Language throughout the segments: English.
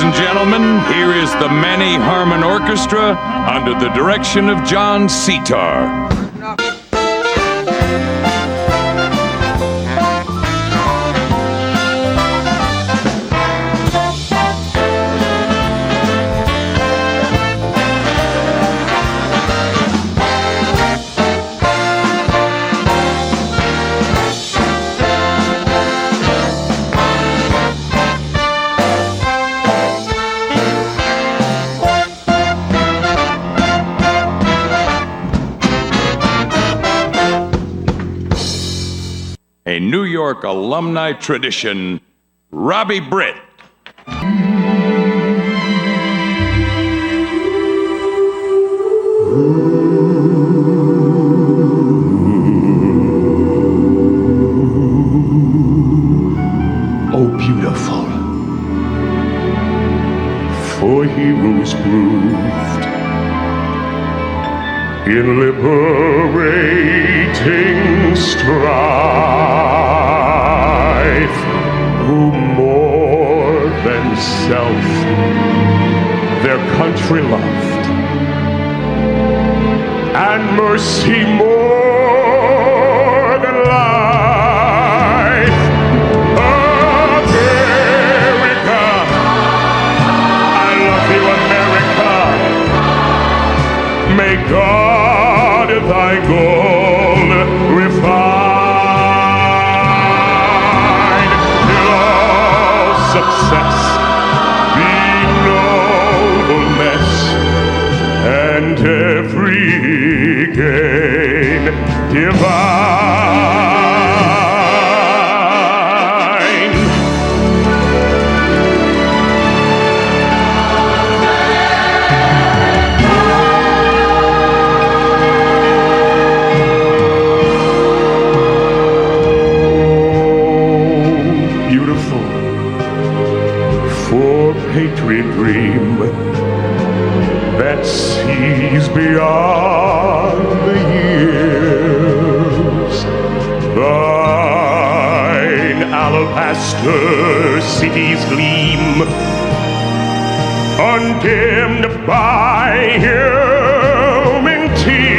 Ladies and gentlemen, here is the Manny Harmon Orchestra under the direction of John Sitar. A New York alumni tradition, Robbie Britt. Oh, beautiful. For heroes proved in liberating strife, who more than self their country loved, and mercy more than life. America, I love you, America. May God thy gold refine, till all success be nobleness, and every gain divine. Patriot dream that sees beyond the years. Thine alabaster cities gleam, undimmed by human tears.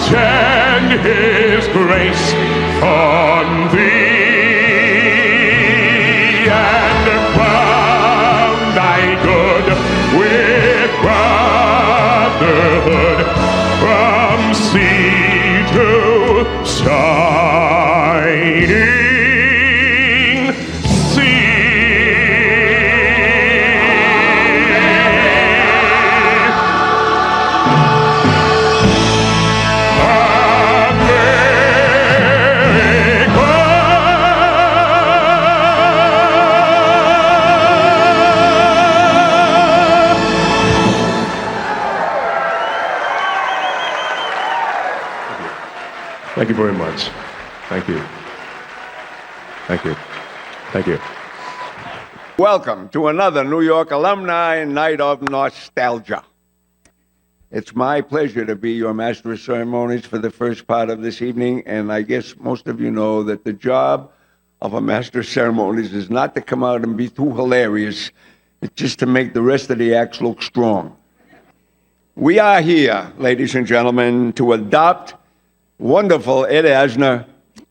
Send his grace on thee, and crown thy good with brotherhood from sea to shining sea. Thank you very much. Thank you. Thank you. Thank you. Welcome to another New York Alumni Night of Nostalgia. It's my pleasure to be your master of ceremonies for the first part of this evening, and I guess most of you know that the job of a master of ceremonies is not to come out and be too hilarious, it's just to make the rest of the acts look strong. We are here, ladies and gentlemen, to adopt wonderful Ed Asner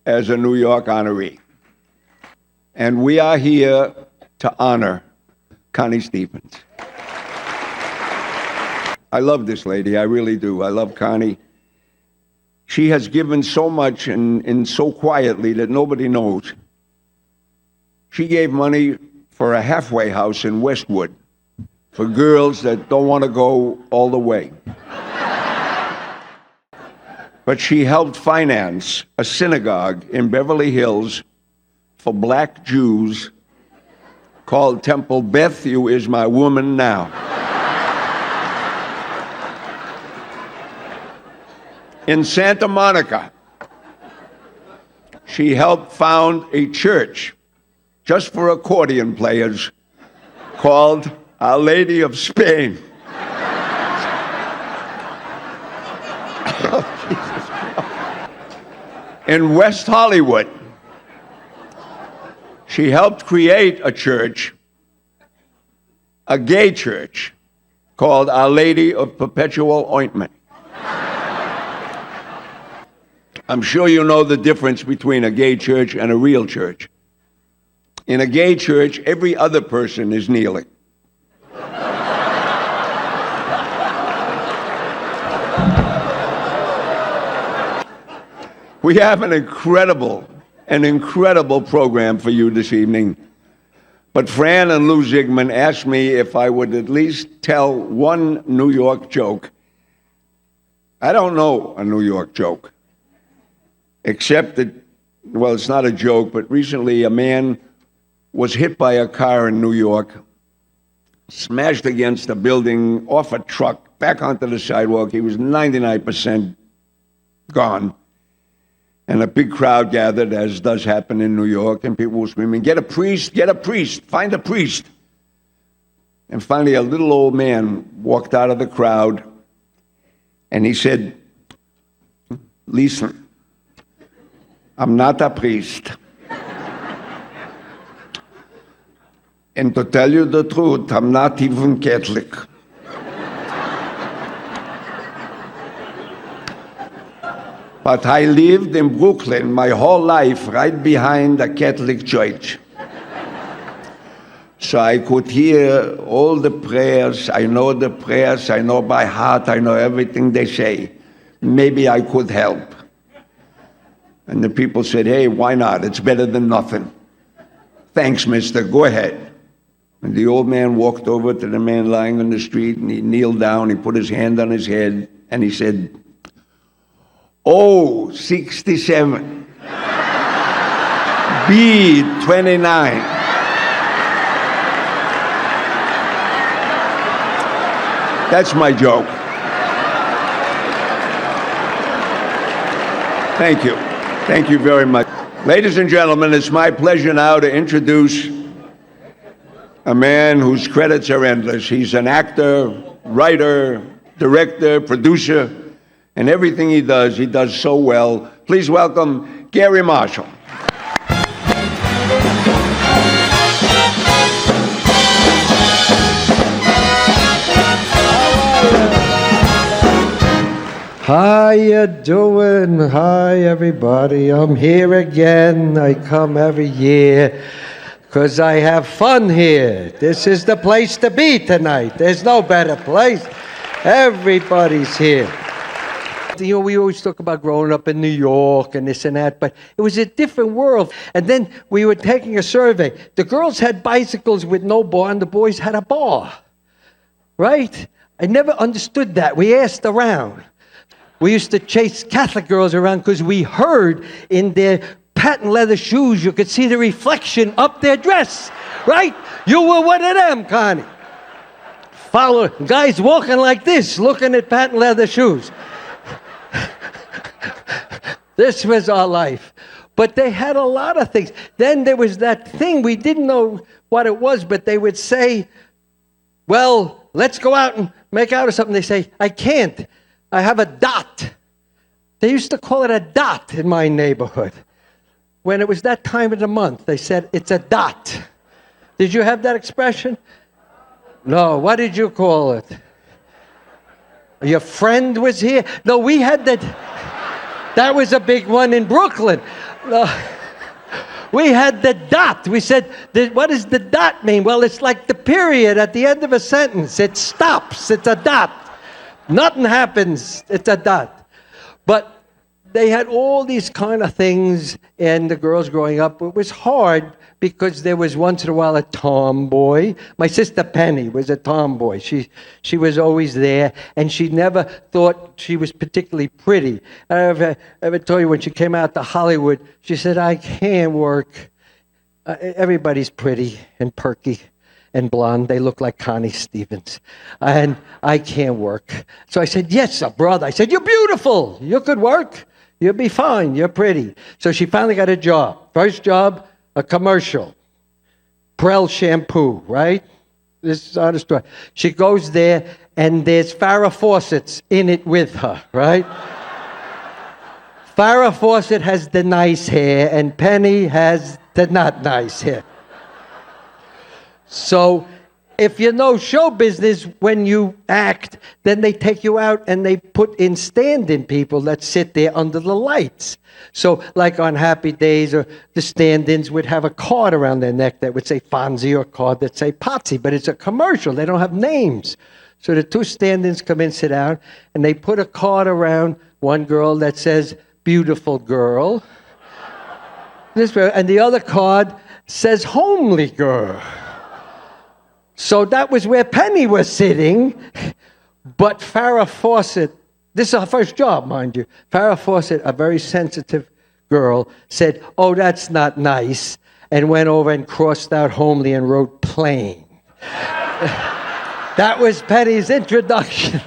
as a New York honoree. And we are here to honor Connie Stevens. I love this lady, I really do. I love Connie. She has given so much and so quietly that nobody knows. She gave money for a halfway house in Westwood for girls that don't want to go all the way. But she helped finance a synagogue in Beverly Hills for black Jews called Temple Beth, You Is My Woman Now. In Santa Monica, she helped found a church just for accordion players called Our Lady of Spain. in West Hollywood. She helped create a church, a gay church, called Our Lady of Perpetual Ointment. I'm sure you know the difference between a gay church and a real church. In a gay church, every other person is kneeling. We have an incredible program for you this evening. But Fran and Lou Zygmunt asked me if I would at least tell one New York joke. I don't know a New York joke, except that, well, it's not a joke, but recently a man was hit by a car in New York, smashed against a building, off a truck, back onto the sidewalk. He was 99% gone. And a big crowd gathered, as does happen in New York, and people were screaming, "Get a priest, get a priest, find a priest." And finally, a little old man walked out of the crowd, and he said, "Listen, I'm not a priest. And to tell you the truth, I'm not even Catholic. But I lived in Brooklyn my whole life right behind a Catholic church. So I could hear all the prayers. I know the prayers. I know by heart. I know everything they say. Maybe I could help." And the people said, "Hey, why not? It's better than nothing." "Thanks, mister. Go ahead." And the old man walked over to the man lying on the street, and he kneeled down. He put his hand on his head, and he said, "O 67, B 29. That's my joke. Thank you. Thank you very much. Ladies and gentlemen, it's my pleasure now to introduce a man whose credits are endless. He's an actor, writer, director, producer, and everything he does so well. Please welcome Garry Marshall. How you doing? Hi, everybody. I'm here again. I come every year because I have fun here. This is the place to be tonight. There's no better place. Everybody's here. You know, we always talk about growing up in New York and this and that, but it was a different world. And then we were taking a survey. The girls had bicycles with no bar, and the boys had a bar. Right? I never understood that. We asked around. We used to chase Catholic girls around because we heard in their patent leather shoes, you could see the reflection up their dress. Right? You were one of them, Connie. Follow guys walking like this, looking at patent leather shoes. This was our life. But they had a lot of things. Then there was that thing, we didn't know what it was, but they would say, "Well, let's go out and make out or something." They say, "I can't. I have a dot." They used to call it a dot in my neighborhood. When it was that time of the month, they said, "It's a dot." Did you have that expression? No. What did you call it? Your friend was here? No, we had that. That was a big one in Brooklyn. We had the dot. We said, "What does the dot mean?" Well, it's like the period at the end of a sentence. It stops. It's a dot. Nothing happens. It's a dot. But they had all these kind of things, and the girls growing up, it was hard because there was once in a while a tomboy. My sister Penny was a tomboy. She was always there, and she never thought she was particularly pretty. I ever told you when she came out to Hollywood, she said, "I can't work. Everybody's pretty and perky and blonde. They look like Connie Stevens. And I can't work." So I said, "Yes, sir, brother." I said, "You're beautiful. You could work. You'll be fine. You're pretty." So she finally got a job. First job, a commercial. Prel shampoo, right? This is on the story. She goes there, and there's Farrah Fawcett's in it with her, right? Farrah Fawcett has the nice hair, and Penny has the not nice hair. So, if you know show business, when you act, then they take you out and they put in stand-in people that sit there under the lights. So, like on Happy Days, or the stand-ins would have a card around their neck that would say Fonzie, or a card that say Potsy, but it's a commercial. They don't have names. So the two stand-ins come in, sit down, and they put a card around one girl that says, beautiful girl. And the other card says, homely girl. So that was where Penny was sitting, but Farrah Fawcett, this is her first job, mind you. Farrah Fawcett, a very sensitive girl, said, oh, that's not nice, and went over and crossed out homely and wrote plain. That was Penny's introduction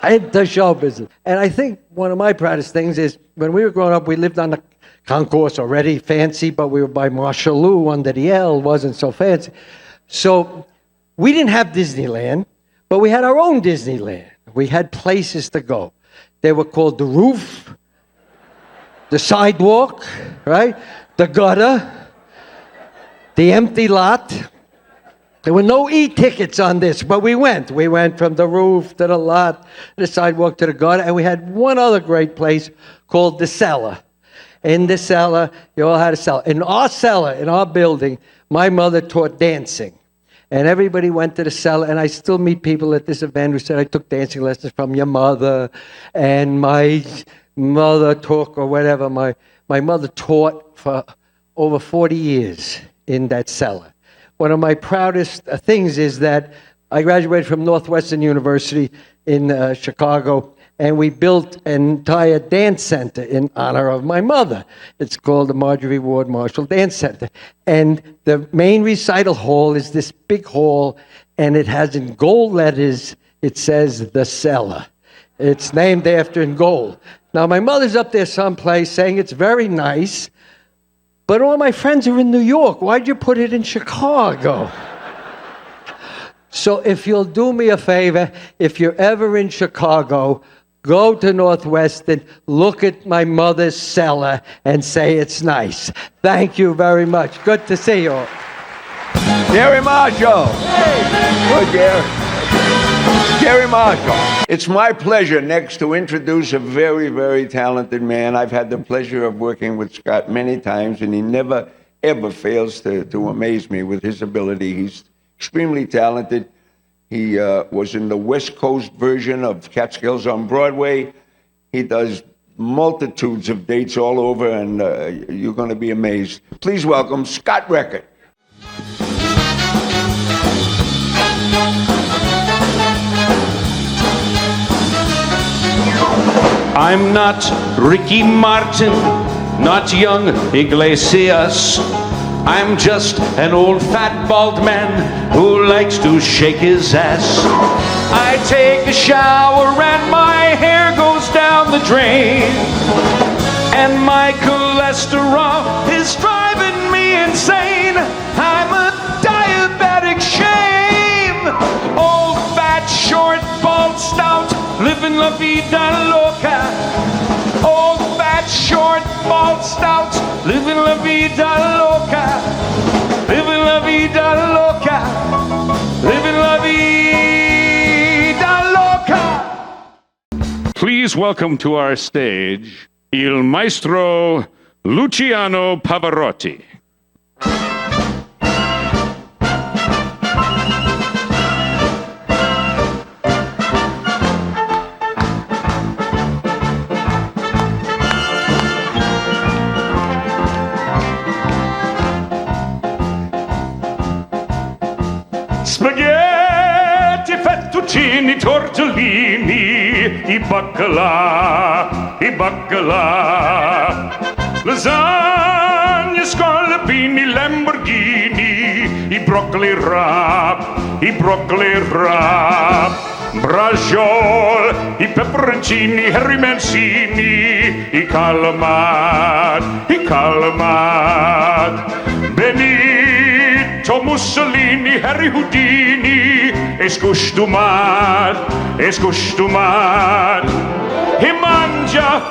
into show business. And I think one of my proudest things is when we were growing up, we lived on the concourse already, fancy, but we were by Marshall under the L, wasn't so fancy. So we didn't have Disneyland, but we had our own Disneyland. We had places to go. They were called the roof, the sidewalk, right? The gutter, the empty lot. There were no e-tickets on this, but we went. We went from the roof to the lot, the sidewalk to the gutter, and we had one other great place called the cellar. In the cellar, you all had a cellar. In our cellar, in our building, my mother taught dancing. And everybody went to the cellar, and I still meet people at this event who said, I took dancing lessons from your mother, and my mother took, or whatever. My mother taught for over 40 years in that cellar. One of my proudest things is that I graduated from Northwestern University in Chicago, and we built an entire dance center in honor of my mother. It's called the Marjorie Ward Marshall Dance Center. And the main recital hall is this big hall, and it has in gold letters, it says The Cellar. It's named after in gold. Now, my mother's up there someplace saying it's very nice, but all my friends are in New York. Why'd you put it in Chicago? So if you'll do me a favor, if you're ever in Chicago, go to Northwestern, look at my mother's cellar, and say it's nice. Thank you very much. Good to see you all. Garry Marshall. Hey. Good, Garry. Garry Marshall. It's my pleasure next to introduce a very, very talented man. I've had the pleasure of working with Scott many times, and he never, ever fails to amaze me with his ability. He's extremely talented. He was in the West Coast version of Catskills on Broadway. He does multitudes of dates all over, and you're going to be amazed. Please welcome Scott Record. I'm not Ricky Martin, not young Iglesias. I'm just an old fat bald man who likes to shake his ass. I take a shower and my hair goes down the drain, and my cholesterol is driving me insane. I'm a diabetic shame. Old fat, short, bald, stout, living la vida loca. Old fat, short, bald, stout, living la vida loca. Living la vida loca. Living la vida loca. Please welcome to our stage Il Maestro Luciano Pavarotti. Spaghetti, fettuccini, tortellini, I baccalà. Lasagna, scarlabini, Lamborghini, I broccoli wrap. Braciole, I pepperoncini, Harry Mancini, I calamat. Benito Mussolini, Harry Houdini, es costumat. e mangia,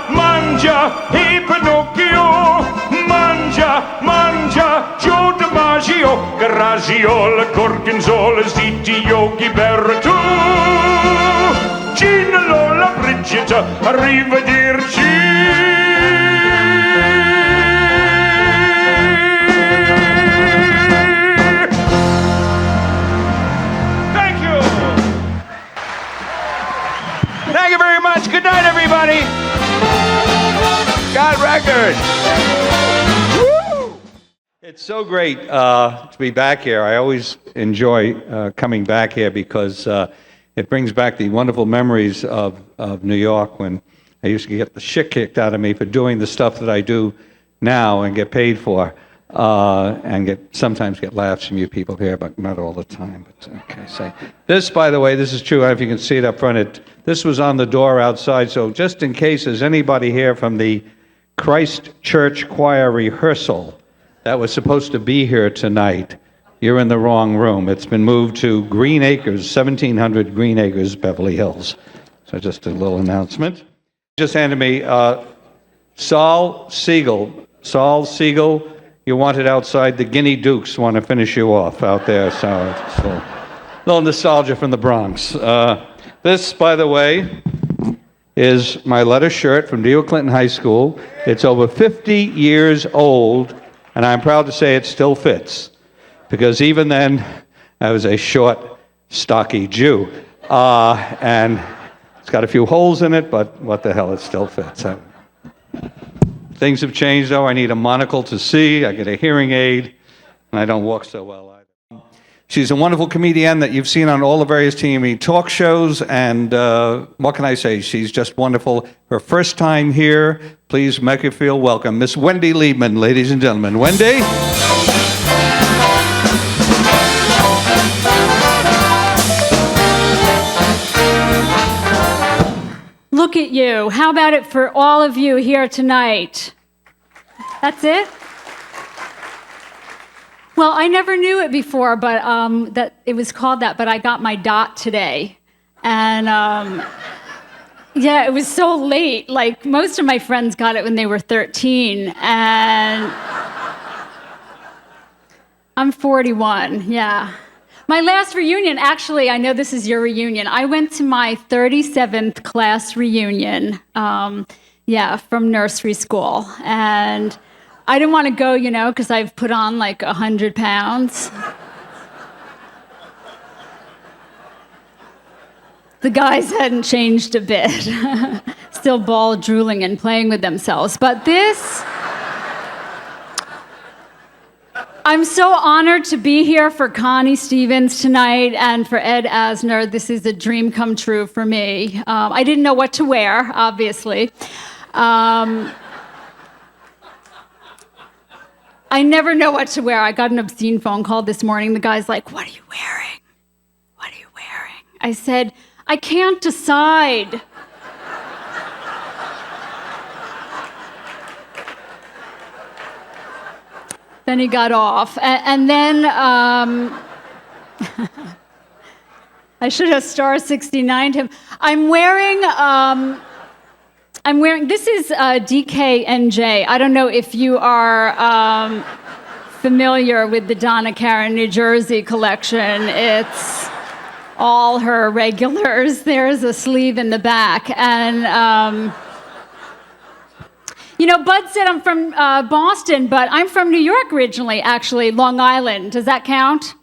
e Pinocchio, mangia, Joe DiMaggio, Graziola, Gorgonzola, Ziti, Yogi Berra, tu, Gina, Lola, Brigida, arrivederci. Thank you very much. Good night, everybody. Got record. Woo! It's so great to be back here. I always enjoy coming back here because it brings back the wonderful memories of New York when I used to get the shit kicked out of me for doing the stuff that I do now and get paid for. And sometimes get laughs from you people here, but not all the time. But okay, say this, by the way, this is true. I don't know if you can see it up front. This was on the door outside, so just in case there's anybody here from the Christ Church Choir rehearsal that was supposed to be here tonight, you're in the wrong room. It's been moved to Green Acres, 1700 Green Acres, Beverly Hills. So just a little announcement. Just handed me Saul Siegel. Saul Siegel. You want it outside. The Guinea Dukes want to finish you off out there. So it's a little nostalgia from the Bronx. This, by the way, is my leather shirt from New York Clinton High School. It's over 50 years old, and I'm proud to say it still fits. Because even then, I was a short, stocky Jew. And it's got a few holes in it, but what the hell, it still fits. Things have changed, though. I need a monocle to see. I get a hearing aid, and I don't walk so well either. She's a wonderful comedian that you've seen on all the various TV talk shows, and what can I say? She's just wonderful. Her first time here, please make her feel welcome. Miss Wendy Lieberman, ladies and gentlemen. Wendy? Look at you. How about it for all of you here tonight? That's it? Well, I never knew it before, but that it was called that, but I got my dot today. And yeah, it was so late. Like, most of my friends got it when they were 13, and I'm 41, yeah. My last reunion, actually, I know this is your reunion. I went to my 37th class reunion, from nursery school. And I didn't want to go, because I've put on like 100 pounds. The guys hadn't changed a bit. Still bald, drooling, and playing with themselves. But this... I'm so honored to be here for Connie Stevens tonight and for Ed Asner. This is a dream come true for me. I didn't know what to wear, obviously. I never know what to wear. I got an obscene phone call this morning. The guy's like, "What are you wearing? What are you wearing?" I said, "I can't decide." Then he got off, and then I should have star 69'd him. I'm wearing. This is DKNJ. I don't know if you are familiar with the Donna Karan, New Jersey collection. It's all her regulars. There's a sleeve in the back, and. Bud said I'm from Boston, but I'm from New York originally, actually, Long Island. Does that count?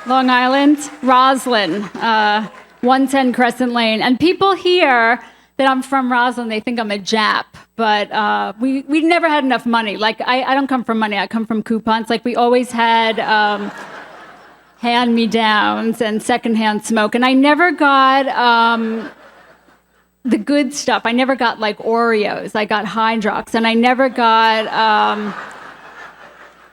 Long Island? Roslyn, 110 Crescent Lane. And people hear that I'm from Roslyn, they think I'm a Jap, but we never had enough money. Like, I don't come from money, I come from coupons. Like, we always had hand-me-downs and secondhand smoke, and I never got... the good stuff. I never got like Oreos. I got Hydrox, and I never got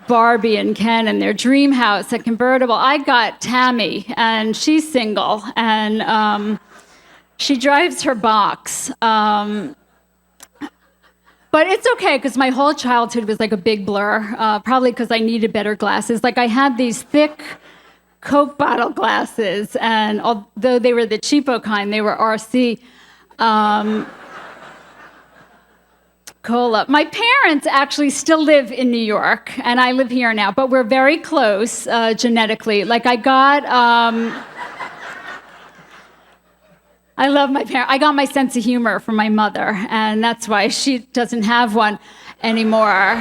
Barbie and Ken and their dream house, a convertible. I got Tammy, and she's single, and she drives her box. But it's okay, because my whole childhood was like a big blur, probably because I needed better glasses. Like, I had these thick Coke bottle glasses, and although they were the cheapo kind, they were RC. Cola. My parents actually still live in New York, and I live here now, but we're very close genetically. Like I love my parents. I got my sense of humor from my mother, and that's why she doesn't have one anymore.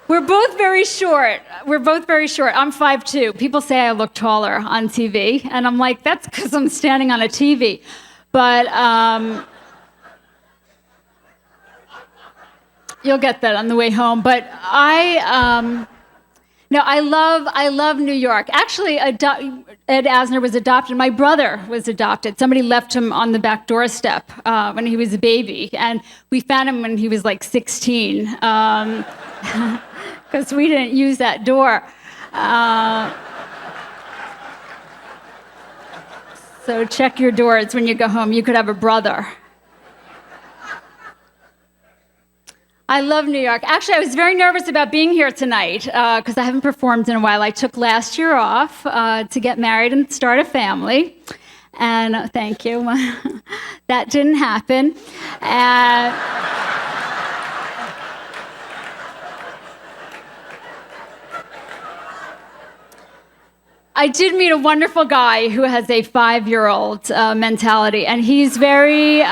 We're both very short. I'm 5'2". People say I look taller on TV, and I'm like, that's because I'm standing on a TV. But you'll get that on the way home. But I love New York. Actually, Ed Asner was adopted. My brother was adopted. Somebody left him on the back doorstep when he was a baby, and we found him when he was like 16, because we didn't use that door. So check your doors when you go home. You could have a brother. I love New York. Actually, I was very nervous about being here tonight because I haven't performed in a while. I took last year off to get married and start a family. And thank you. That didn't happen. And I did meet a wonderful guy who has a 5-year-old mentality, and he's very...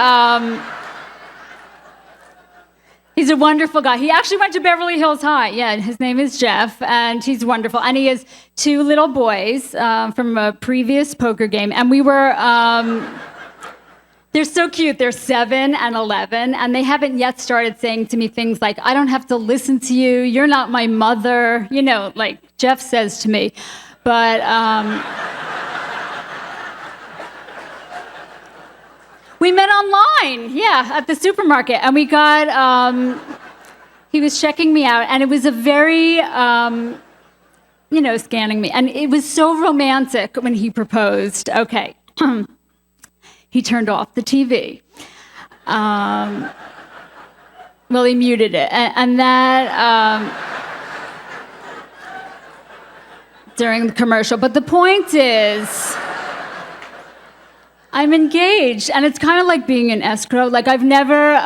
He's a wonderful guy. He actually went to Beverly Hills High. Yeah, his name is Jeff, and he's wonderful. And he has 2 little boys from a previous poker game. And we were, they're so cute. They're 7 and 11, and they haven't yet started saying to me things like, I don't have to listen to you. You're not my mother. You know, like Jeff says to me. But... we met online, at the supermarket, and we got, he was checking me out, and it was a very, scanning me, and it was so romantic when he proposed. Okay, he turned off the TV. Well, he muted it, and that, during the commercial, but the point is, I'm engaged, and it's kind of like being in escrow. Like I've never,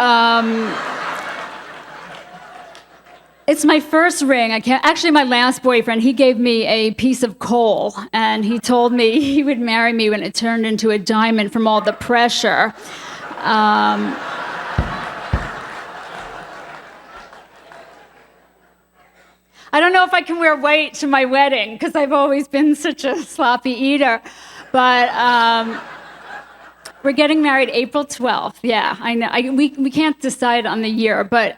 it's my first ring. Actually, my last boyfriend, he gave me a piece of coal, and he told me he would marry me when it turned into a diamond from all the pressure. I don't know if I can wear white to my wedding, because I've always been such a sloppy eater, but, we're getting married April 12th. Yeah, I know. We can't decide on the year, but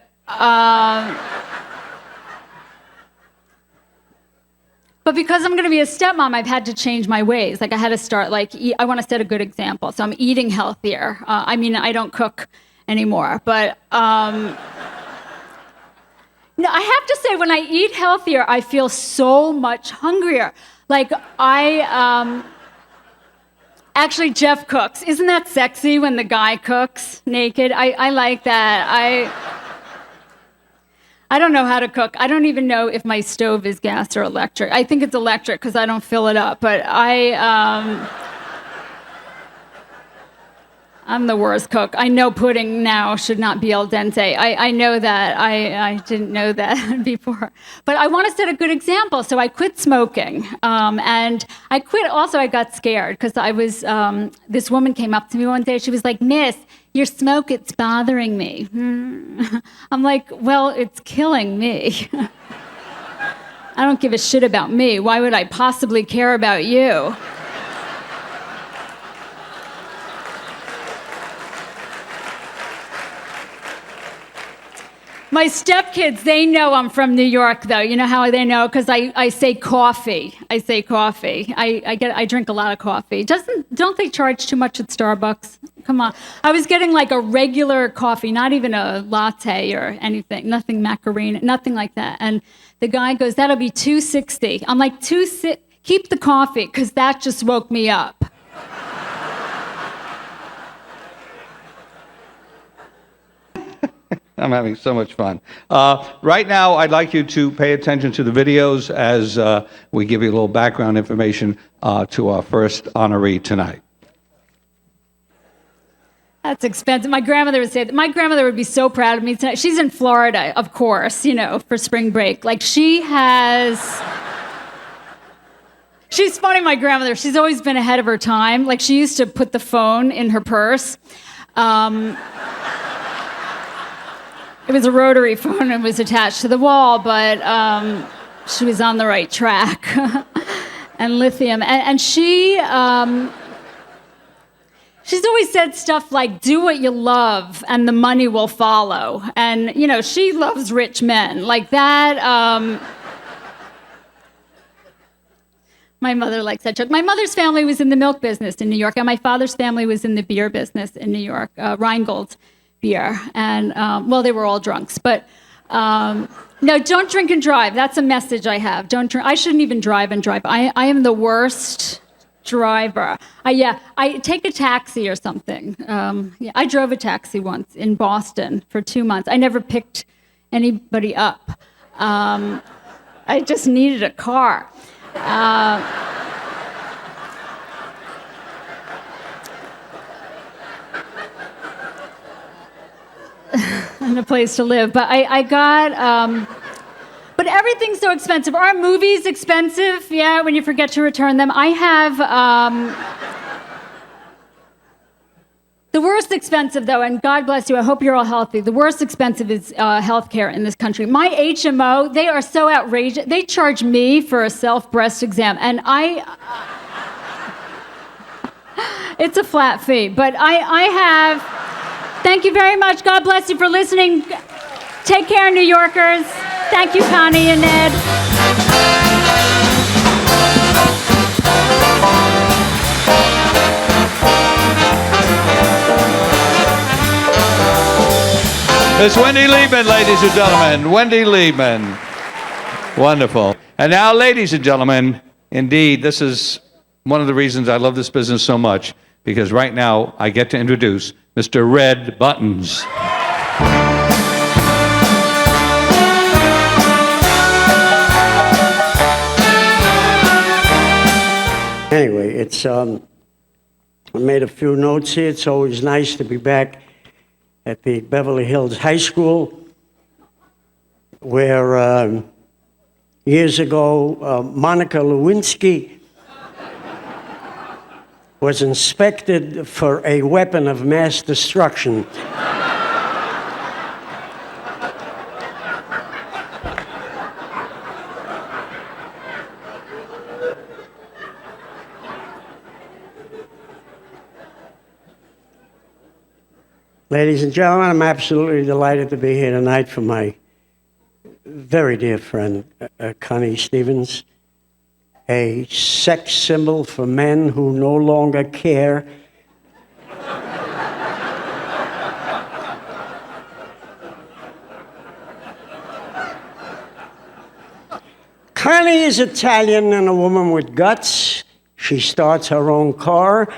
because I'm going to be a stepmom, I've had to change my ways. Like I had to start, I want to set a good example. So I'm eating healthier. I don't cook anymore, but no, I have to say, when I eat healthier, I feel so much hungrier. Like actually, Jeff cooks. Isn't that sexy when the guy cooks naked? I like that. I don't know how to cook. I don't even know if my stove is gas or electric. I think it's electric because I don't fill it up. But I'm the worst cook. I know pudding now should not be al dente. I know that. I didn't know that before. But I want to set a good example, so I quit smoking. And I quit, also I got scared, because I was, this woman came up to me one day, she was like, Miss, your smoke, it's bothering me. I'm like, well, it's killing me. I don't give a shit about me. Why would I possibly care about you? My stepkids, they know I'm from New York, though. You know how they know? Because I say coffee. I say coffee. I drink a lot of coffee. Don't they charge too much at Starbucks? Come on. I was getting like a regular coffee, not even a latte or anything, nothing macarena, nothing like that. And the guy goes, that'll be $2.60. I'm like, keep the coffee, because that just woke me up. I'm having so much fun. Right now, I'd like you to pay attention to the videos as we give you a little background information to our first honoree tonight. That's expensive. My grandmother would say that. My grandmother would be so proud of me tonight. She's in Florida, of course, for spring break. Like, she's funny, my grandmother. She's always been ahead of her time. Like, she used to put the phone in her purse. It was a rotary phone and was attached to the wall, but she was on the right track. And lithium. And she's always said stuff like, do what you love and the money will follow. And, she loves rich men. Like that. My mother likes that joke. My mother's family was in the milk business in New York, and my father's family was in the beer business in New York, Rheingold beer. And, they were all drunks. But no, don't drink and drive. That's a message I have. Don't drink. I shouldn't even drive and drive. I am the worst driver. I take a taxi or something. I drove a taxi once in Boston for 2 months. I never picked anybody up. I just needed a car. And a place to live. But I got... But everything's so expensive. Are movies expensive? Yeah, when you forget to return them. I have... the worst expensive, though, and God bless you, I hope you're all healthy. The worst expensive is healthcare in this country. My HMO, they are so outrageous. They charge me for a self-breast exam, and it's a flat fee. But I have... Thank you very much. God bless you for listening. Take care, New Yorkers. Thank you, Connie and Ed. It's Wendy Lieberman, ladies and gentlemen. Wendy Lieberman. Wonderful. And now, ladies and gentlemen, indeed, this is one of the reasons I love this business so much, because right now I get to introduce Mr. Red Buttons. Anyway, I made a few notes here. It's always nice to be back at the Beverly Hills High School, where years ago, Monica Lewinsky was inspected for a weapon of mass destruction. Ladies and gentlemen, I'm absolutely delighted to be here tonight for my very dear friend, Connie Stevens, a sex symbol for men who no longer care. Connie is Italian and a woman with guts. She starts her own car.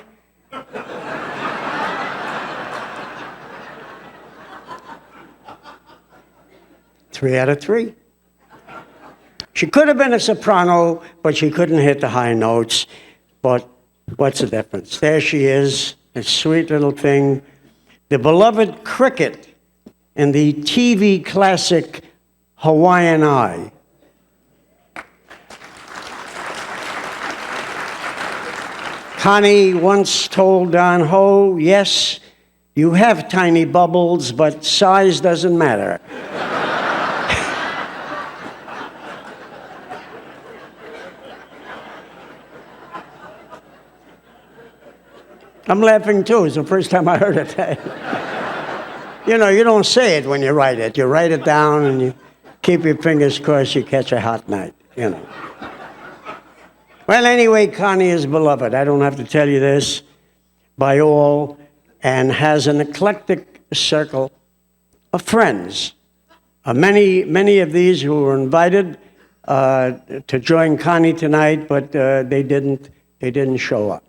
Three out of three. She could have been a soprano, but she couldn't hit the high notes. But what's the difference? There she is, a sweet little thing. The beloved cricket in the TV classic Hawaiian Eye. Connie once told Don Ho, yes, you have tiny bubbles, but size doesn't matter. I'm laughing too. It's the first time I heard it. You know, you don't say it when you write it. You write it down and you keep your fingers crossed you catch a hot night, you know. Well, anyway, Connie is beloved. I don't have to tell you this, by all, and has an eclectic circle of friends. Many of these who were invited to join Connie tonight, but they didn't show up.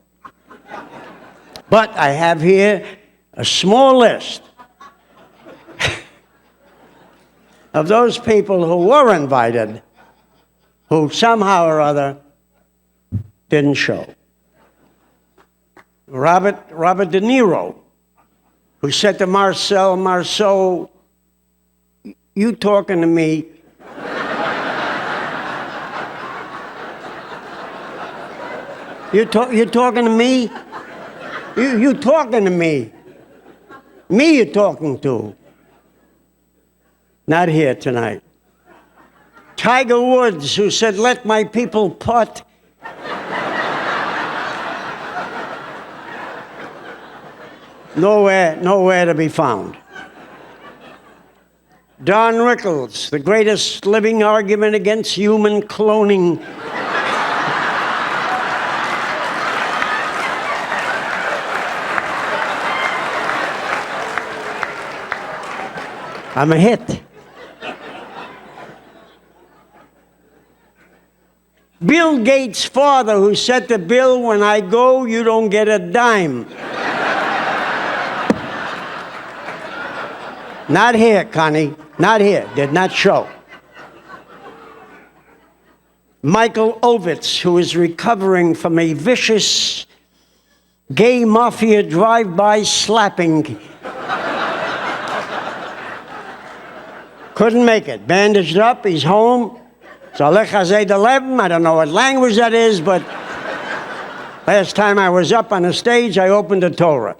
But I have here a small list of those people who were invited, who somehow or other didn't show. Robert De Niro who said to Marceau, you talking to me? You talking to me? You talking to me? Me you talking to? Not here tonight. Tiger Woods, who said, let my people putt. Nowhere to be found. Don Rickles, the greatest living argument against human cloning. I'm a hit. Bill Gates' father, who said to Bill, when I go, you don't get a dime. Not here, Connie. Not here. Did not show. Michael Ovitz, who is recovering from a vicious gay mafia drive-by slapping. Couldn't make it. Bandaged up, he's home. Salech Hazed 11, I don't know what language that is, but last time I was up on a stage, I opened the Torah.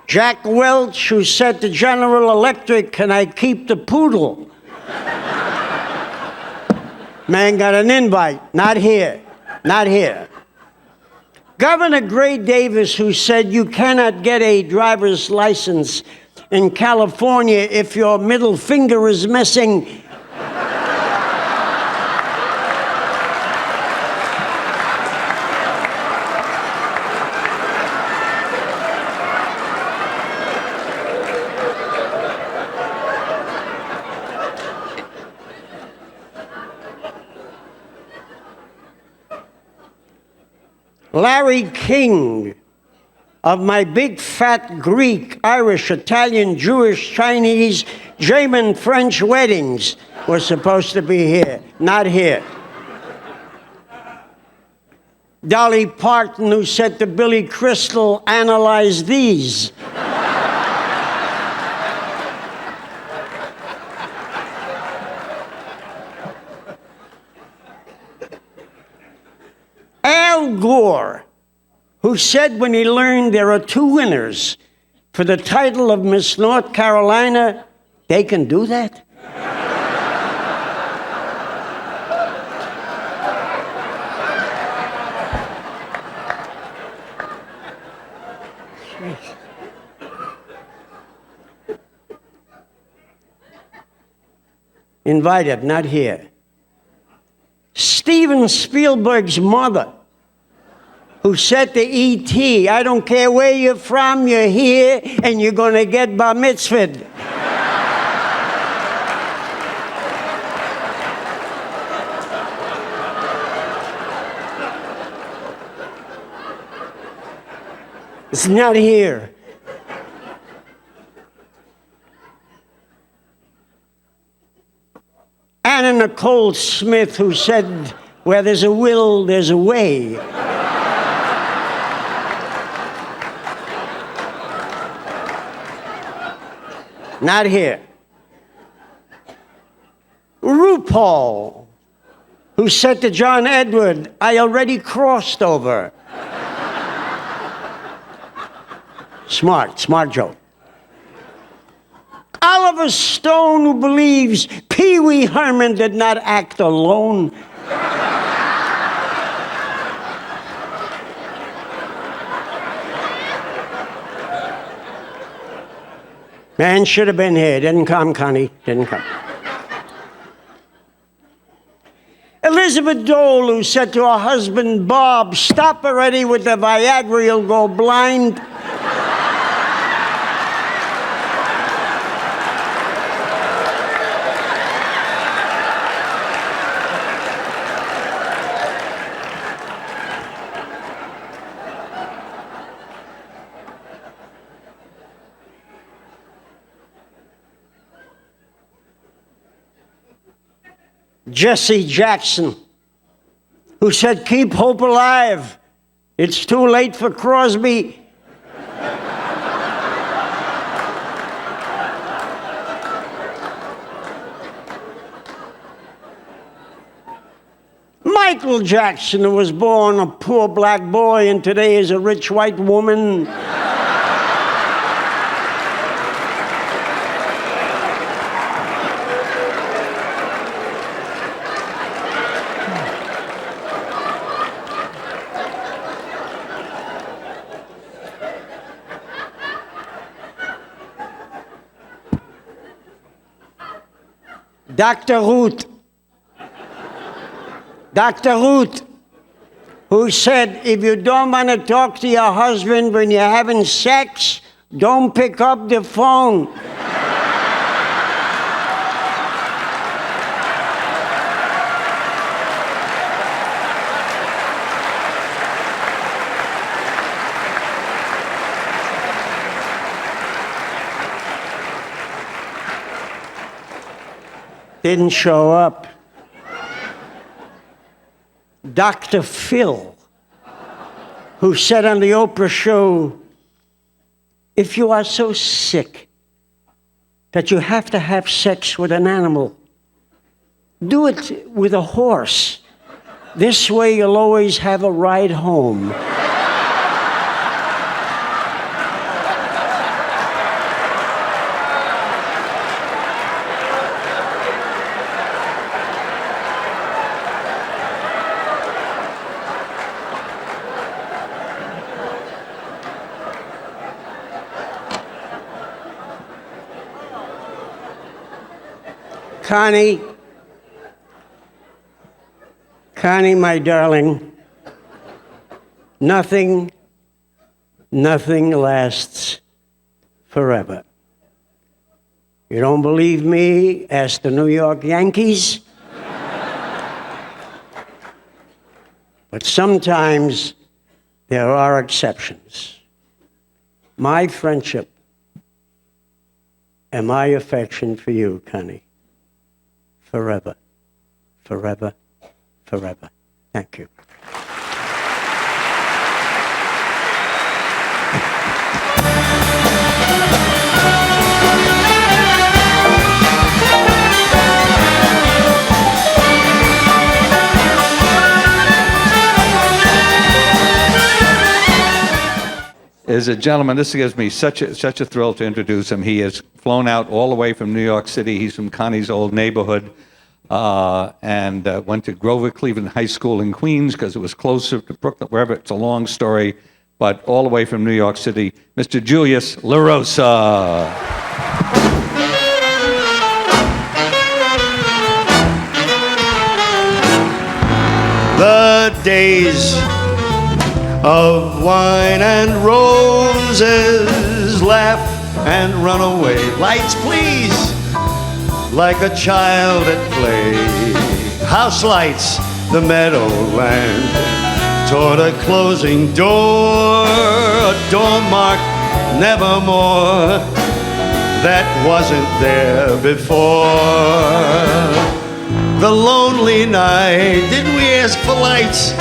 Jack Welch, who said to General Electric, can I keep the poodle? Man got an invite. Not here. Not here. Governor Gray Davis, who said you cannot get a driver's license in California if your middle finger is missing. Larry King of my big fat Greek, Irish, Italian, Jewish, Chinese, German, French weddings was supposed to be here. Not here. Dolly Parton, who said to Billy Crystal, analyze these. Al Gore, who said when he learned there are two winners for the title of Miss North Carolina, they can do that? Invited, not here. Steven Spielberg's mother, who said to E.T., I don't care where you're from, you're here, and you're going to get bar mitzvahed. It's not here. Anna Nicole Smith, who said, where there's a will, there's a way. Not here. RuPaul, who said to John Edward, I already crossed over. Smart joke. Oliver Stone, who believes Pee Wee Herman did not act alone. Man should have been here. Didn't come, Connie. Didn't come. Elizabeth Dole, who said to her husband, Bob, stop already with the Viagra, you'll go blind. Jesse Jackson, who said, "Keep hope alive. It's too late for Crosby." Michael Jackson, who was born a poor black boy and today is a rich white woman. Dr. Ruth, who said, if you don't want to talk to your husband when you're having sex, don't pick up the phone. Didn't show up. Dr. Phil, who said on the Oprah show, if you are so sick that you have to have sex with an animal, do it with a horse. This way you'll always have a ride home. Connie, my darling, nothing lasts forever. You don't believe me? Ask the New York Yankees. But sometimes there are exceptions. My friendship and my affection for you, Connie, forever, forever, forever. Thank you. Is a gentleman, this gives me such a thrill to introduce him. He has flown out all the way from New York City. He's from Connie's old neighborhood and went to Grover Cleveland High School in Queens because it was closer to Brooklyn, wherever. It's a long story, but all the way from New York City, Mr. Julius La Rosa. The days of wine and roses, laugh and run away. Lights, please, like a child at play. House lights, the meadowland, toward a closing door. A door marked nevermore, that wasn't there before. The lonely night, didn't we ask for lights?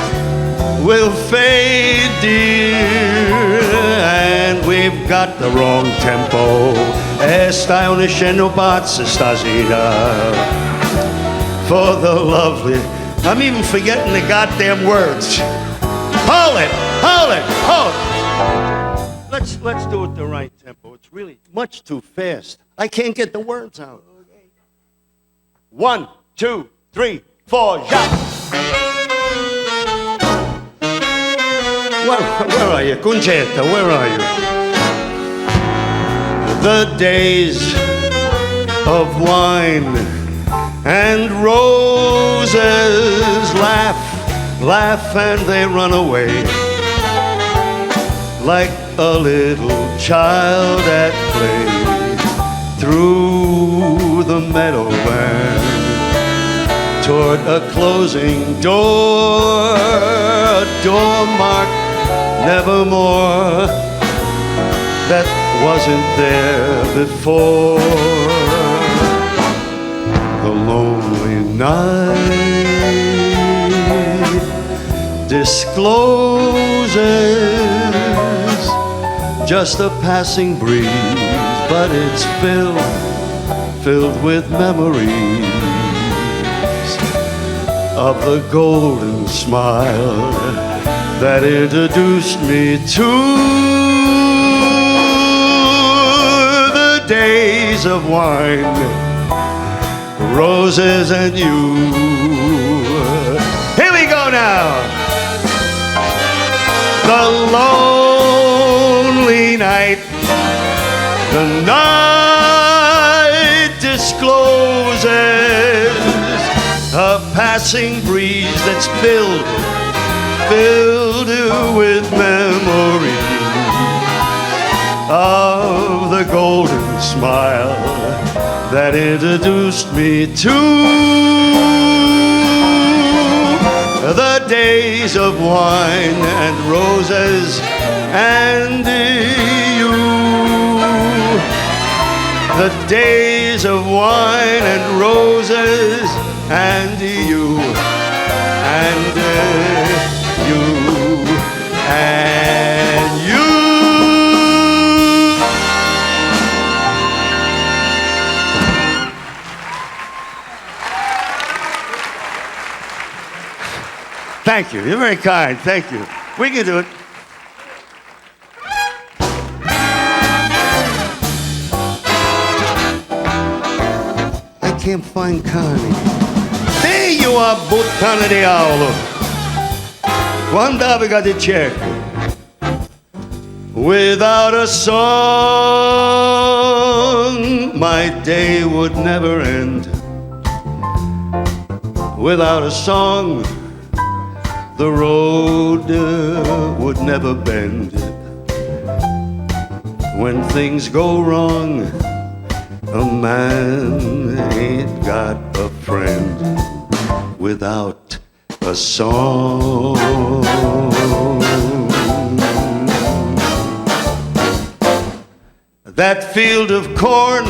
Will fade, dear, and we've got the wrong tempo. Esta una scenopazza stasera. For the lovely, I'm even forgetting the goddamn words. Hold it. Let's do it the right tempo. It's really much too fast. I can't get the words out. 1, 2, 3, 4, shot. Where are you? Concetta, where are you? The days of wine and roses, laugh and they run away. Like a little child at play, through the meadowland, toward a closing door, a door marked nevermore, that wasn't there before. The lonely night, discloses just a passing breeze, but it's filled with memories of the golden smile that introduced me to the days of wine, roses and you. Here we go now. The lonely night, the night discloses a passing breeze that's filled with memories of the golden smile that introduced me to the days of wine and roses and you. The days of wine and roses and you and you and you. Thank you. You're very kind. Thank you. We can do it. I can't find Connie. There you are, Bottana di Aolo. Quando aveva di cerco. Without a song, my day would never end. Without a song, the road would never bend. When things go wrong, a man ain't got a friend without a song. That field of corn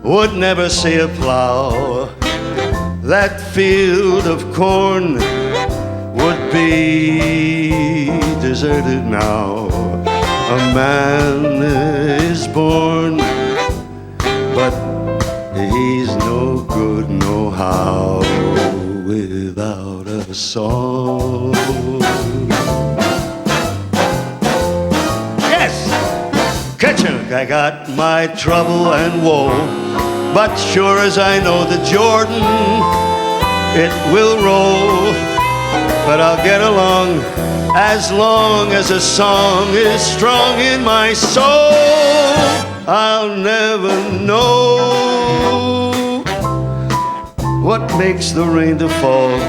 would never see a plow. That field of corn would be deserted now. A man is born, but he's no good, no how, without a song. Yes, Kitchen, I got my trouble and woe, but sure as I know the Jordan, it will roll. But I'll get along as long as a song is strong in my soul. I'll never know what makes the rain to fall.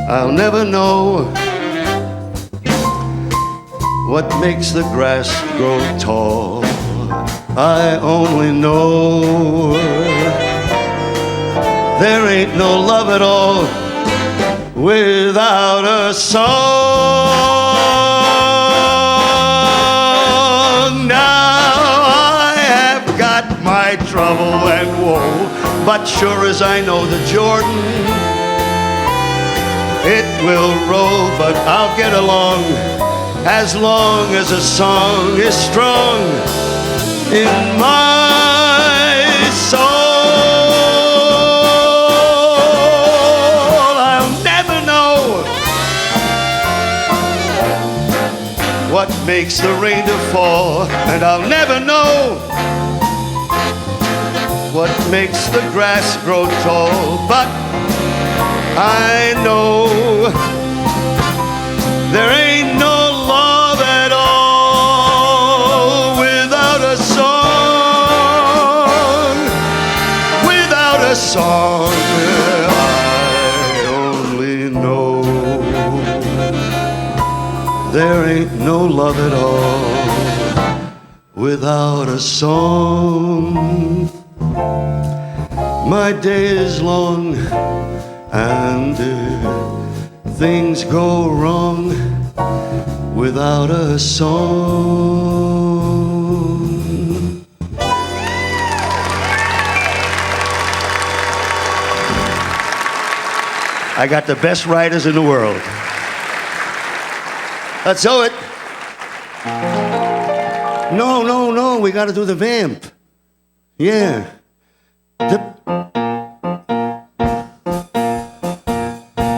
I'll never know what makes the grass grow tall. I only know there ain't no love at all without a song. Now I have got my trouble and woe, but sure as I know the Jordan, it will roll, but I'll get along as long as a song is strong in my soul. I'll never know what makes the rain to fall, and I'll never know what makes the grass grow tall, but I know there ain't no love at all without a song. Without a song, I only know there ain't no love at all without a song. My day is long and things go wrong without a song. I got the best writers in the world. Let's do it. No, we got to do the vamp. Yeah.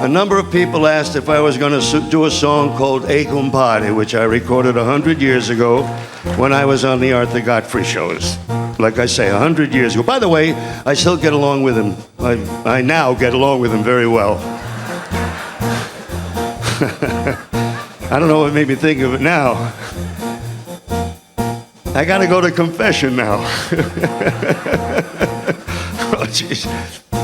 A number of people asked if I was going to do a song called E Compare, which I recorded 100 years ago when I was on the Arthur Godfrey shows. Like I say, 100 years ago. By the way, I still get along with him. I now get along with him very well. I don't know what made me think of it now. I got to go to confession now. Oh, jeez.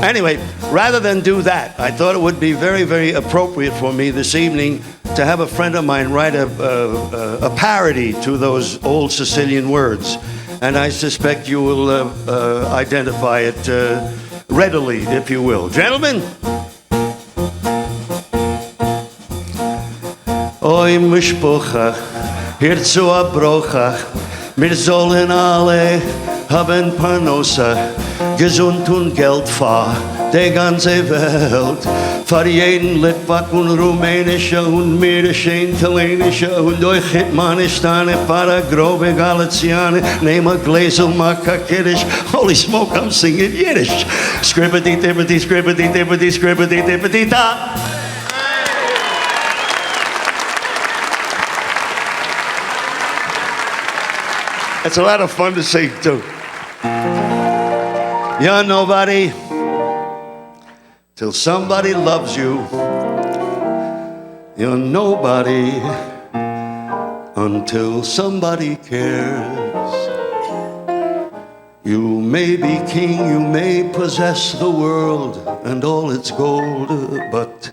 Anyway, rather than do that, I thought it would be very, very appropriate for me this evening to have a friend of mine write a parody to those old Sicilian words. And I suspect you will identify it readily, if you will. Gentlemen? Oi mishpocha, hirzu abrocha, mir sollen alle haben Parnosa, gesund und Geld für die ganze Welt, für jeden Litvak und Rumänische und Mirische, Italienische und euch Hitmanistane, para grobe Galiciane, nehme a Gläsel, maka Kiddish, holy smoke, I'm singing Yiddish. Scribbity-dibbity, scribbity-dibbity, scribbity-dibbity-da. It's a lot of fun to sing, too. You're nobody till somebody loves you. You're nobody until somebody cares. You may be king, you may possess the world and all its gold, but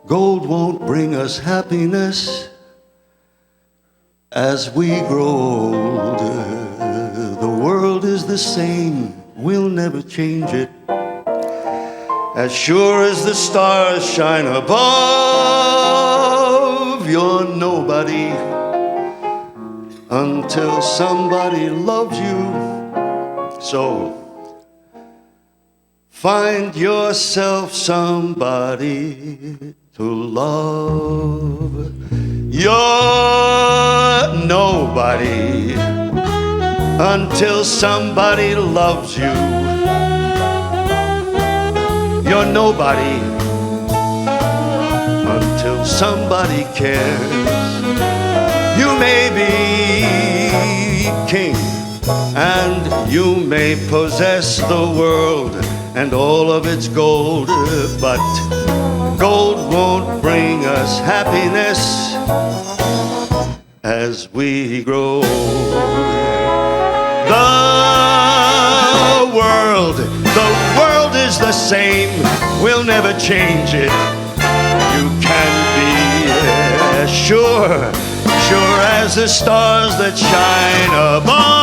gold won't bring us happiness. As we grow older, the world is the same, we'll never change it. As sure as the stars shine above, you're nobody until somebody loves you. So, find yourself somebody to love. You're nobody until somebody loves you. You're nobody until somebody cares. You may be king and you may possess the world and all of its gold, but gold won't bring us happiness as we grow. The world is the same. We'll never change it. You can be sure as the stars that shine above.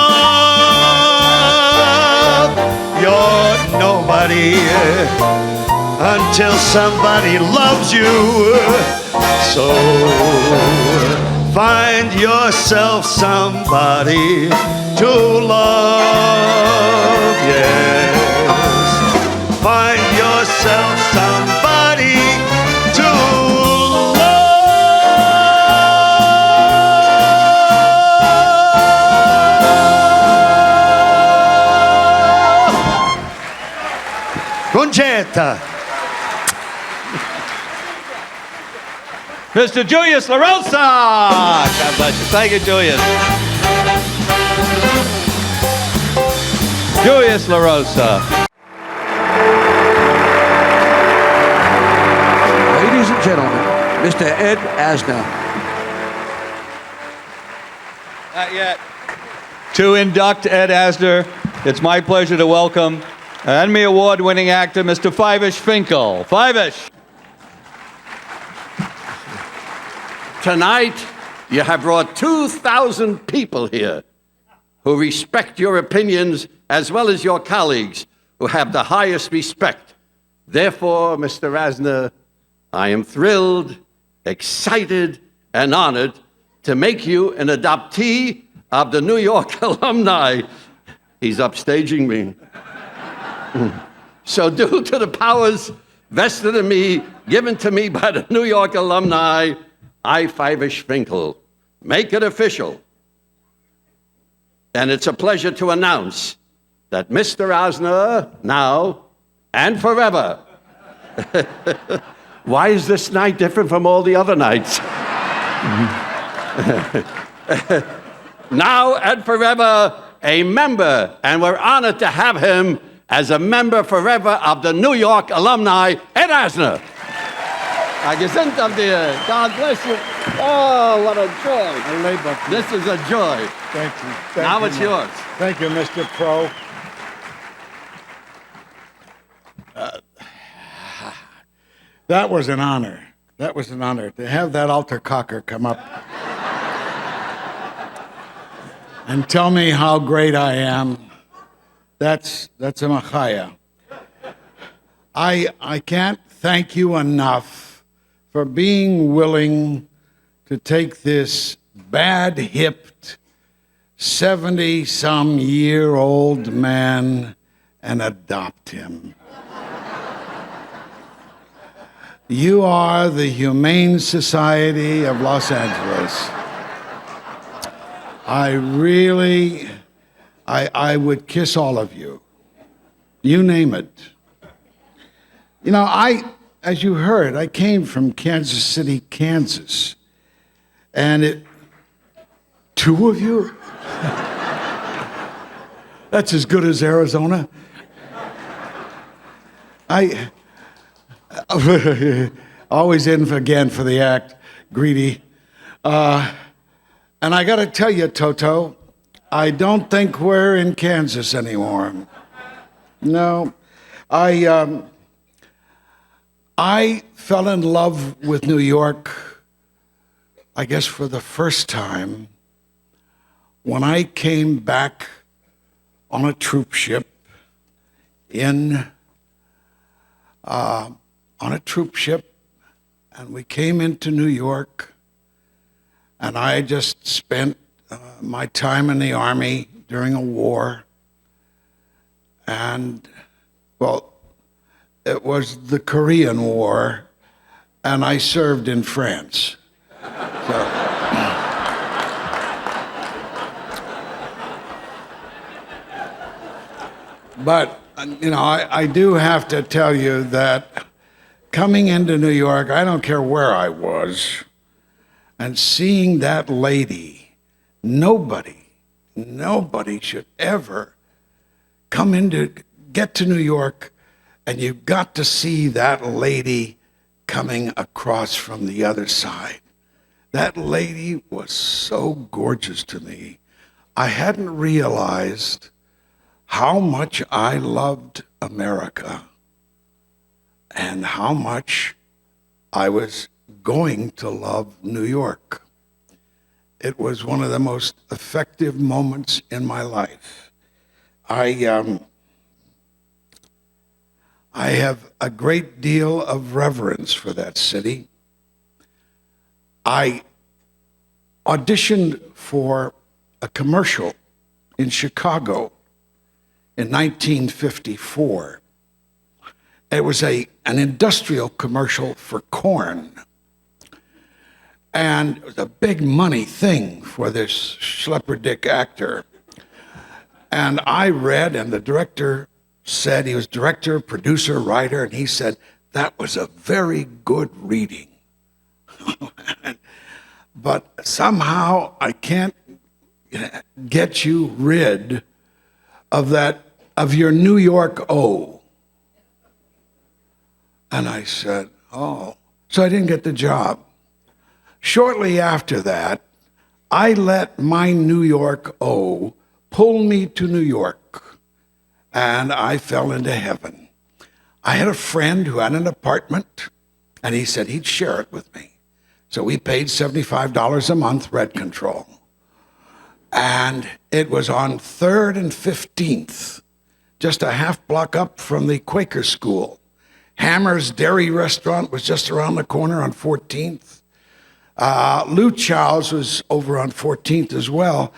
You're nobody until somebody loves you. So find yourself somebody to love, yes. Find yourself somebody to love. Concetta. Mr. Julius La Rosa! God bless you. Thank you, Julius. Julius La Rosa. Ladies and gentlemen, Mr. Ed Asner. Not yet. To induct Ed Asner, it's my pleasure to welcome Emmy Award-winning actor, Mr. Fivish Finkel. Fivish. Tonight, you have brought 2,000 people here who respect your opinions as well as your colleagues who have the highest respect. Therefore, Mr. Asner, I am thrilled, excited, and honored to make you an adoptee of the New York Alumni. He's upstaging me. So due to the powers vested in me, given to me by the New York Alumni, I, Fivish Finkel, make it official. And it's a pleasure to announce that Mr. Asner, now and forever. Why is this night different from all the other nights? Now and forever, a member, and we're honored to have him as a member forever of the New York Alumni, Ed Asner. God bless you. Oh, what a joy. This is a joy. Thank you. Now it's yours. Thank you, Mr. Pro. That was an honor. That was an honor to have that altar cocker come up and tell me how great I am. That's a machaya. I can't thank you enough for being willing to take this bad-hipped 70-some-year-old man and adopt him. You are the Humane Society of Los Angeles. I would kiss all of you. You name it. You know, as you heard, I came from Kansas City, Kansas. And two of you? That's as good as Arizona. Always in again for the act, greedy. And I got to tell you, Toto, I don't think we're in Kansas anymore. No, I fell in love with New York, I guess for the first time, when I came back on a troop ship and we came into New York, and I just spent my time in the Army during a war, and, well, it was the Korean War, and I served in France. But, you know, I do have to tell you that coming into New York, I don't care where I was, and seeing that lady, nobody should ever get to New York, and you got to see that lady coming across from the other side. That lady was so gorgeous to me. I hadn't realized how much I loved America and how much I was going to love New York. It was one of the most effective moments in my life. I have a great deal of reverence for that city. I auditioned for a commercial in Chicago in 1954. It was an industrial commercial for corn. And it was a big money thing for this schlepperdick actor. And I read, and the director said, he was director, producer, writer, and he said, that was a very good reading. But somehow I can't get you rid of your New York O. And I said, oh. So I didn't get the job. Shortly after that, I let my New York O pull me to New York, and I fell into heaven. I had a friend who had an apartment, and he said he'd share it with me. So we paid $75 a month rent control. And it was on 3rd and 15th, just a half block up from the Quaker School. Hammer's Dairy Restaurant was just around the corner on 14th. Lou Chow's was over on 14th as well.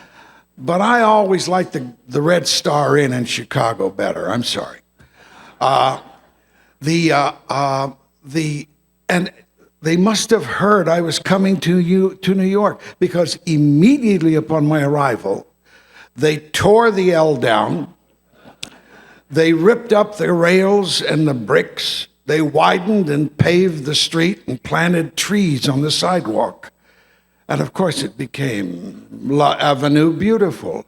But I always liked the Red Star Inn in Chicago better. I'm sorry. and they must have heard I was coming to New York, because immediately upon my arrival, they tore the L down, they ripped up the rails and the bricks, they widened and paved the street and planted trees on the sidewalk. And of course it became La Avenue beautiful.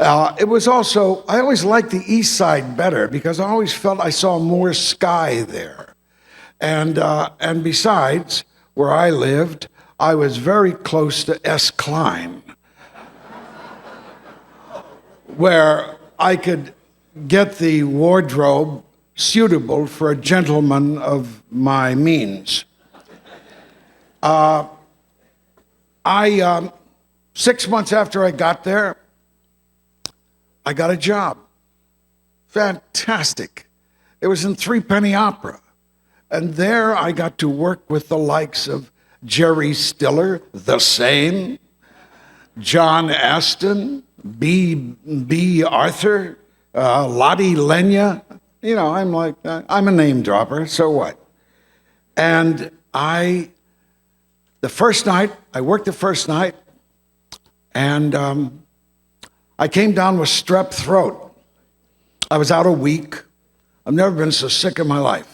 It was also, I always liked the East Side better because I always felt I saw more sky there. And besides, where I lived, I was very close to S. Klein, where I could get the wardrobe suitable for a gentleman of my means. 6 months after I got there, I got a job. Fantastic. It was in Threepenny Opera. And there I got to work with the likes of Jerry Stiller, the same, John Aston, B. Arthur, Lottie Lenya. You know, I'm a name dropper, so what? And I worked the first night, and I came down with strep throat. I was out a week. I've never been so sick in my life.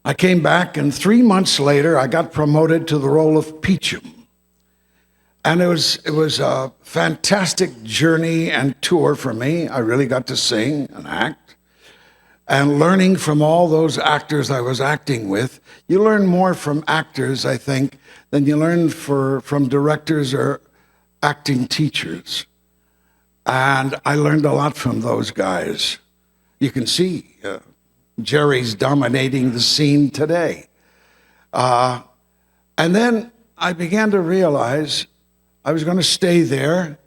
I came back, and 3 months later, I got promoted to the role of Peachum. And it was a fantastic journey and tour for me. I really got to sing and act. And learning from all those actors I was acting with, you learn more from actors, I think, than you learn from directors or acting teachers. And I learned a lot from those guys. You can see Jerry's dominating the scene today. And then I began to realize I was going to stay there.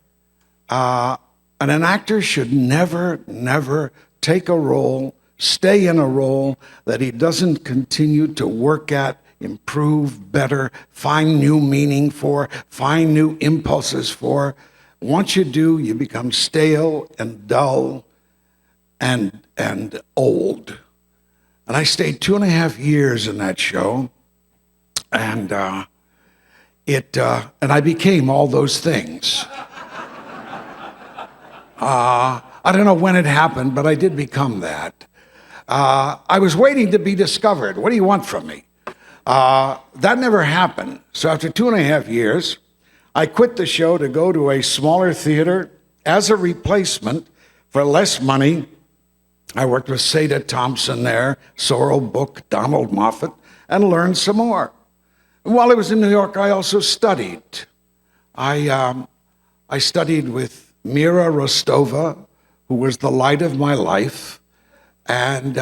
And an actor should never take a role, stay in a role that he doesn't continue to work at, improve, better, find new meaning for, find new impulses for. Once you do, you become stale and dull and old. And I stayed 2.5 years in that show, and I became all those things. I don't know when it happened, but I did become that. I was waiting to be discovered. What do you want from me? That never happened. So after 2.5 years, I quit the show to go to a smaller theater as a replacement for less money. I worked with Seda Thompson there, Sorrel Book, Donald Moffat, and learned some more. And while I was in New York, I also studied. I studied with Mira Rostova, who was the light of my life, and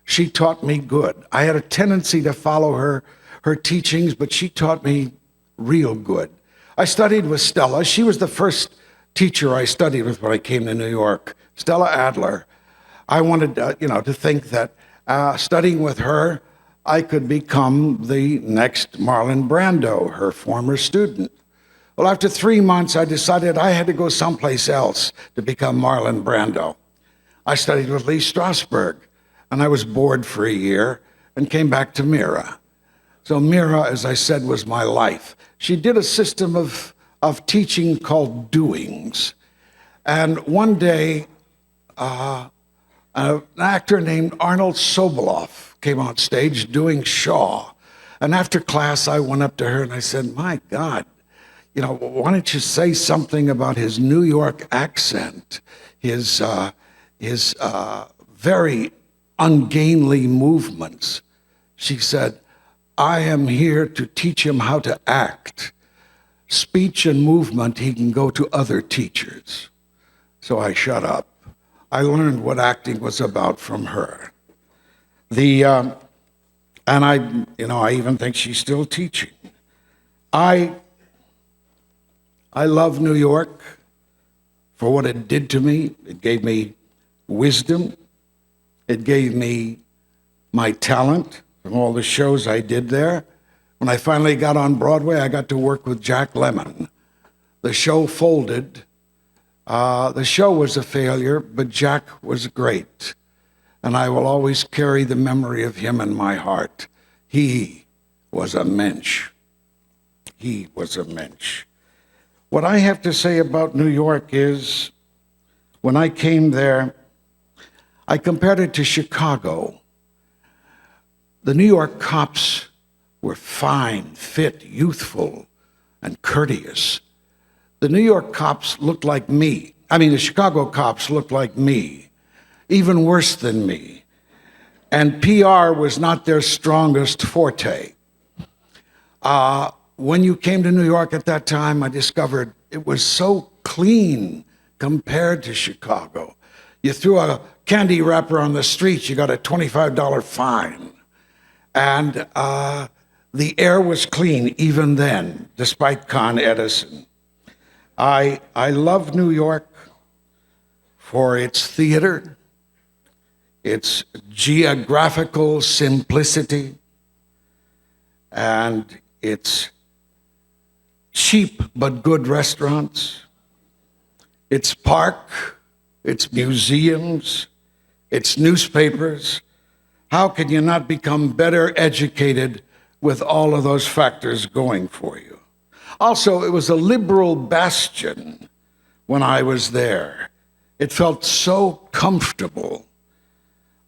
she taught me good. I had a tendency to follow her teachings, but she taught me real good. I studied with Stella. She was the first teacher I studied with when I came to New York, Stella Adler. I wanted to think that studying with her, I could become the next Marlon Brando, her former student. Well, after 3 months, I decided I had to go someplace else to become Marlon Brando. I studied with Lee Strasberg, and I was bored for a year and came back to Mira. So Mira, as I said, was my life. She did a system of teaching called doings. And one day, an actor named Arnold Sobolov came on stage doing Shaw. And after class, I went up to her and I said, my God, why don't you say something about his New York accent, his very ungainly movements? She said, I am here to teach him how to act. Speech and movement, he can go to other teachers. So I shut up. I learned what acting was about from her. And I even think she's still teaching. I love New York for what it did to me. It gave me wisdom. It gave me my talent from all the shows I did there. When I finally got on Broadway, I got to work with Jack Lemmon. The show folded. The show was a failure, but Jack was great. and I will always carry the memory of him in my heart. He was a mensch. He was a mensch. What I have to say about New York is, when I came there, I compared it to Chicago. The New York cops were fine, fit, youthful, and courteous. The New York cops looked like me. The Chicago cops looked like me, even worse than me. And PR was not their strongest forte. When you came to New York at that time, I discovered it was so clean compared to Chicago. You threw a candy wrapper on the street, you got a $25 fine. And the air was clean even then, despite Con Edison. I love New York for its theater, its geographical simplicity, and its cheap but good restaurants, its park, its museums, its newspapers. How can you not become better educated with all of those factors going for you? Also, it was a liberal bastion when I was there. It felt so comfortable.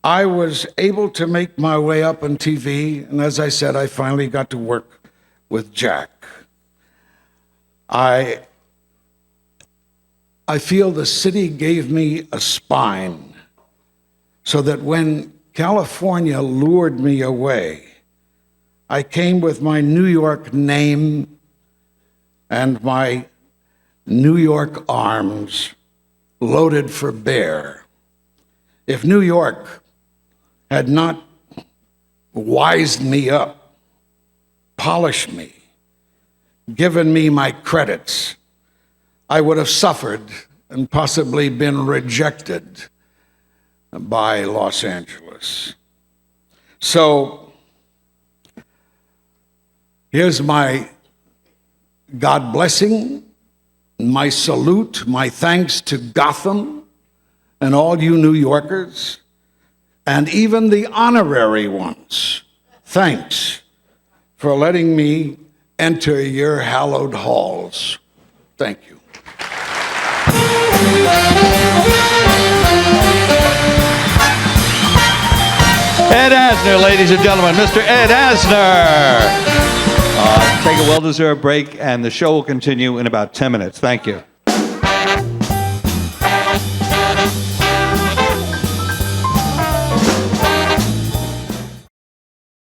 I was able to make my way up on TV, and as I said, I finally got to work with Jack. I feel the city gave me a spine so that when California lured me away, I came with my New York name and my New York arms loaded for bear. If New York had not wised me up, polished me, given me my credits, I would have suffered and possibly been rejected by Los Angeles. So here's my God blessing, my salute, my thanks to Gotham and all you New Yorkers, and even the honorary ones. Thanks for letting me enter your hallowed halls. Thank you. Ed Asner, ladies and gentlemen, Mr. Ed Asner. Take a well-deserved break, and the show will continue in about 10 minutes. Thank you.